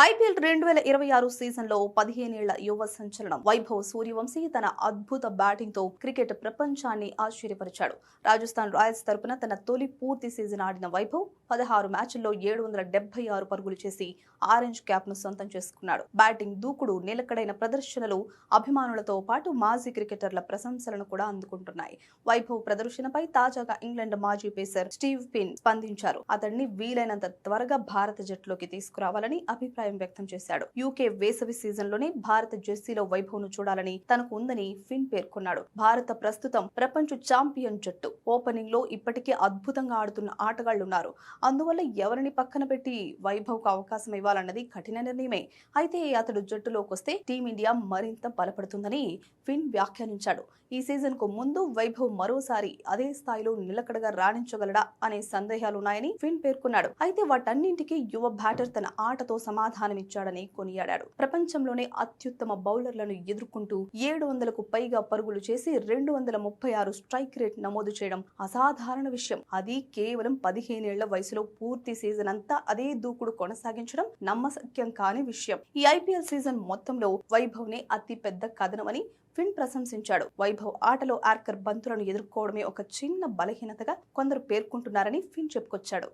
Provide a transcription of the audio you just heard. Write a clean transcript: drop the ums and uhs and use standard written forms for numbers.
IPL 2026 సీజన్లో 15 ఏళ్ల యువ సంచలనం వైభవ్ సూర్యవంశీ తన అద్భుత బ్యాటింగ్తో క్రికెట్ ప్రపంచాన్ని ఆశ్చర్యపరిచాడు. రాజస్థాన్ రాయల్స్ తరపున తన తొలి పూర్తి సీజన్ ఆడిన వైభవ్ 16 మ్యాచ్ల్లో 776 పరుగులు చేసి ఆరెంజ్ క్యాప్ను సొంతం చేసుకున్నాడు. బ్యాటింగ్ దూకుడు, నిలకడైన ప్రదర్శనలు అభిమానులతో పాటు మాజీ క్రికెటర్ల ప్రశంసలను కూడా అందుకుంటున్నాయి. వైభవ్ ప్రదర్శనపై తాజాగా ఇంగ్లాండ్ మాజీ పేసర్ స్టీవ్ పిన్ స్పందించారు. అతడిని వీలైనంత త్వరగా భారత జట్టులోకి తీసుకురావాలని అభిప్రాయం వ్యక్తం చేశాడు. యూకే వేసవి సీజన్లోనే భారత జెర్సీలో వైభవ్ ను చూడాలని తనకు ఉందని ఫిన్ పేర్కొన్నాడు. భారత ప్రస్తుతం ప్రపంచ ఛాంపియన్ జట్టు. ఓపెనింగ్ లో ఇప్పటికే అద్భుతంగా ఆడుతున్న ఆటగాళ్లున్నారు. అందువల్ల ఎవరిని పక్కన పెట్టి వైభవ్ కు అవకాశం ఇవ్వాలన్నది కఠిన నిర్ణయమే. అయితే అతడు జట్టులోకి వస్తే టీమిండియా మరింత బలపడుతుందని ఫిన్ వ్యాఖ్యానించాడు. ఈ సీజన్ కు ముందు వైభవ్ మరోసారి అదే స్థాయిలో నిలకడగా రాణించగలడా అనే సందేహాలున్నాయని ఫిన్ పేర్కొన్నాడు. అయితే వాటన్నింటికీ యువ బ్యాటర్ తన ఆటతో సమాధానమిచ్చాడని కొనియాడాడు. ప్రపంచంలోనే అత్యుత్తమ బౌలర్లను ఎదుర్కొంటూ 700కు పైగా పరుగులు చేసి 236 స్ట్రైక్ రేట్ నమోదు చేయడం అసాధారణ విషయం. అది కేవలం 15 ఏళ్ల వయసులో పూర్తి సీజన్ అంతా అదే దూకుడు కొనసాగించడం నమ్మశక్యం కాని విషయం. ఈ ఐపీఎల్ సీజన్ మొత్తంలో వైభవ్ నే అతి పెద్ద కథనమని ఫిన్ ప్రశంసించాడు. వైభవ్ ఆటలో యార్కర్ బంతులను ఎదుర్కోవడమే ఒక చిన్న బలహీనతగా కొందరు పేర్కొంటున్నారని ఫిన్ చెప్పుకొచ్చాడు.